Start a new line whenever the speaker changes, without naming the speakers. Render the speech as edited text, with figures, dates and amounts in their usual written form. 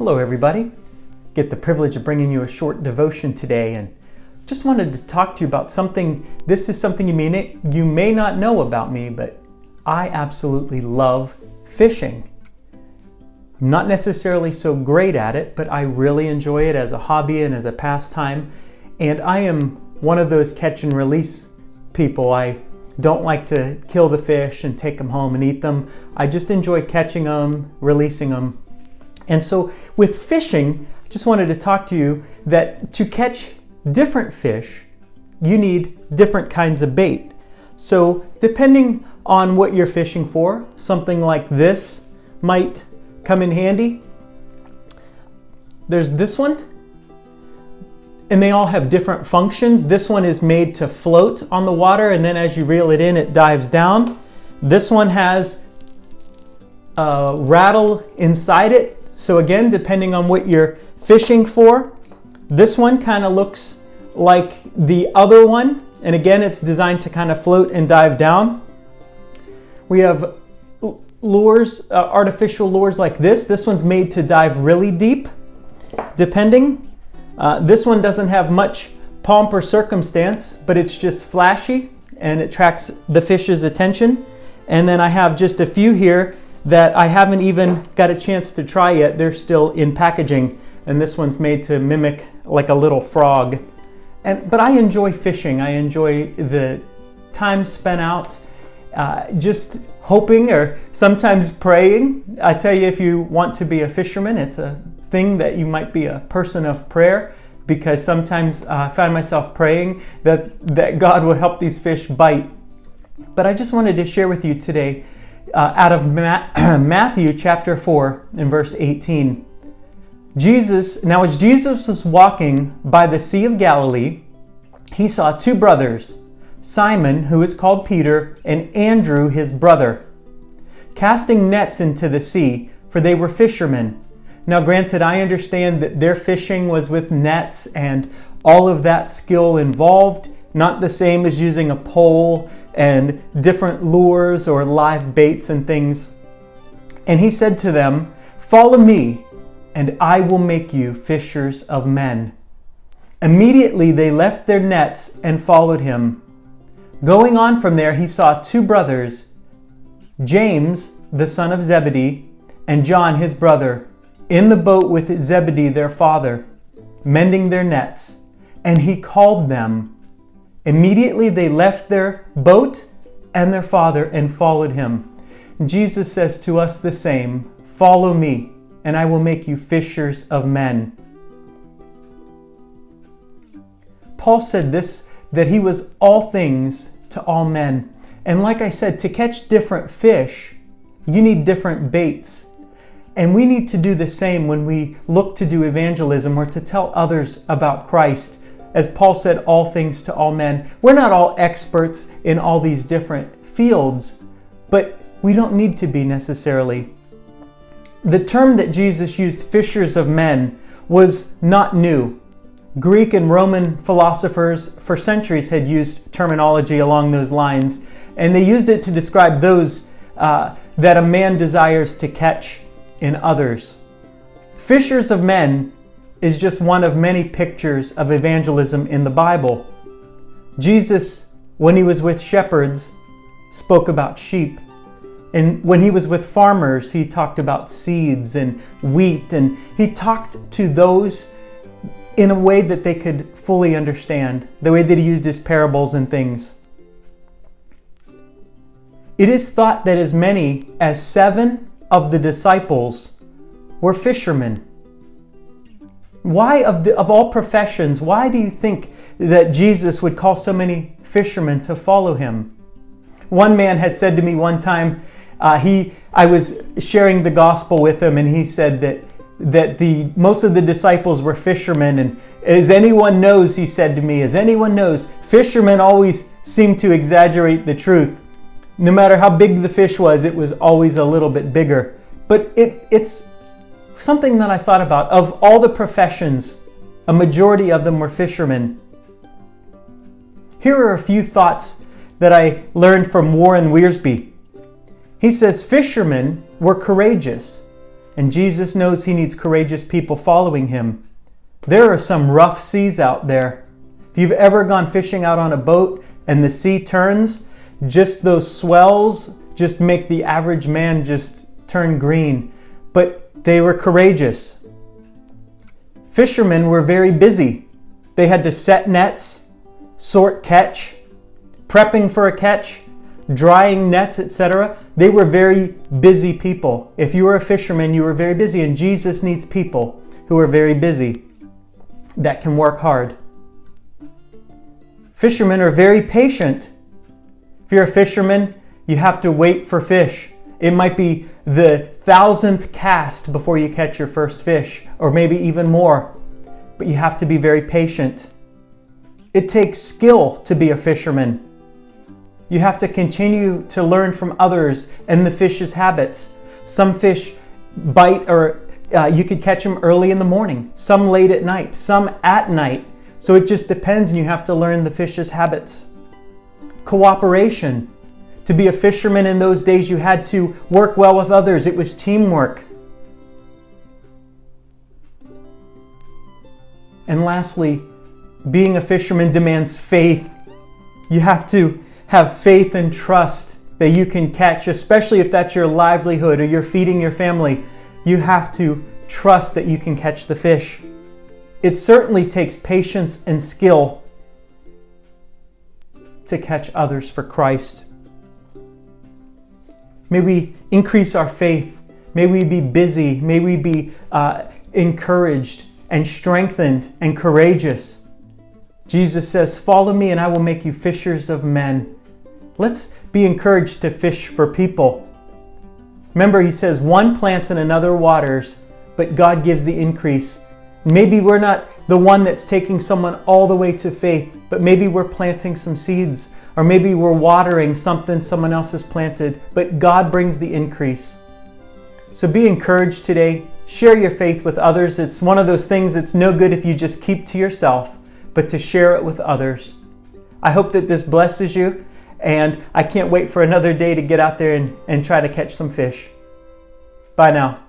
Hello everybody. Get the privilege of bringing you a short devotion today, and just wanted to talk to you about something. This is something you may not know about me, but I absolutely love fishing. I'm not necessarily so great at it, but I really enjoy it as a hobby and as a pastime. And I am one of those catch and release people. I don't like to kill the fish and take them home and eat them. I just enjoy catching them, releasing them. And so with fishing, I just wanted to talk to you that to catch different fish, you need different kinds of bait. So depending on what you're fishing for, something like this might come in handy. There's this one, and they all have different functions. This one is made to float on the water, and then as you reel it in, it dives down. This one has a rattle inside it. So again, depending on what you're fishing for, this one kind of looks like the other one. And again, it's designed to kind of float and dive down. We have lures, artificial lures like this. This one's made to dive really deep, depending. This one doesn't have much pomp or circumstance, but it's just flashy and it attracts the fish's attention. And then I have just a few here that I haven't even got a chance to try yet. They're still in packaging, and this one's made to mimic like a little frog. But I enjoy fishing. I enjoy the time spent out just hoping or sometimes praying. I tell you, if you want to be a fisherman, it's a thing that you might be a person of prayer, because sometimes I find myself praying that God will help these fish bite. But I just wanted to share with you today out of Matthew chapter 4 and verse 18. As Jesus was walking by the Sea of Galilee, he saw two brothers, Simon, who is called Peter, and Andrew, his brother, casting nets into the sea, for they were fishermen. Now granted, I understand that their fishing was with nets and all of that skill involved, not the same as using a pole and different lures or live baits and things. And he said to them, "Follow me, and I will make you fishers of men." Immediately they left their nets and followed him. Going on from there, he saw two brothers, James, the son of Zebedee, and John, his brother, in the boat with Zebedee, their father, mending their nets. And he called them. Immediately they left their boat and their father and followed him. Jesus says to us the same, "Follow me, and I will make you fishers of men." Paul said this, that he was all things to all men. And like I said, to catch different fish, you need different baits. And we need to do the same when we look to do evangelism or to tell others about Christ. As Paul said, all things to all men. We're not all experts in all these different fields, but we don't need to be necessarily. The term that Jesus used, fishers of men, was not new. Greek and Roman philosophers for centuries had used terminology along those lines, and they used it to describe those that a man desires to catch in others. Fishers of men is just one of many pictures of evangelism in the Bible. Jesus, when he was with shepherds, spoke about sheep. And when he was with farmers, he talked about seeds and wheat. And he talked to those in a way that they could fully understand, the way that he used his parables and things. It is thought that as many as 7 of the disciples were fishermen. Why, of all professions, why do you think that Jesus would call so many fishermen to follow him? One man had said to me one time, I was sharing the gospel with him, and he said that most of the disciples were fishermen. And as anyone knows, he said to me, as anyone knows, fishermen always seem to exaggerate the truth. No matter how big the fish was, it was always a little bit bigger. But it's something that I thought about. Of all the professions, a majority of them were fishermen. Here are a few thoughts that I learned from Warren Wiersbe. He says fishermen were courageous. And Jesus knows he needs courageous people following him. There are some rough seas out there. If you've ever gone fishing out on a boat and the sea turns, just those swells just make the average man just turn green. But they were courageous. Fishermen were very busy. They had to set nets, sort catch, prepping for a catch, drying nets, etc. They were very busy people. If you were a fisherman, you were very busy, and Jesus needs people who are very busy, that can work hard. Fishermen are very patient. If you're a fisherman, you have to wait for fish. It might be the 1,000th cast before you catch your first fish, or maybe even more. But you have to be very patient. It takes skill to be a fisherman. You have to continue to learn from others and the fish's habits. Some fish bite, or you could catch them early in the morning, some late at night, some at night. So it just depends, and you have to learn the fish's habits. Cooperation. To be a fisherman in those days, you had to work well with others. It was teamwork. And lastly, being a fisherman demands faith. You have to have faith and trust that you can catch, especially if that's your livelihood or you're feeding your family. You have to trust that you can catch the fish. It certainly takes patience and skill to catch others for Christ. May we increase our faith. May we be busy. May we be encouraged and strengthened and courageous. Jesus says, "Follow me and I will make you fishers of men." Let's be encouraged to fish for people. Remember, he says, one plants and another waters, but God gives the increase. Maybe we're not the one that's taking someone all the way to faith, but maybe we're planting some seeds, or maybe we're watering something someone else has planted, but God brings the increase. So be encouraged today. Share your faith with others. It's one of those things that's no good if you just keep to yourself, but to share it with others. I hope that this blesses you, and I can't wait for another day to get out there and try to catch some fish. Bye now.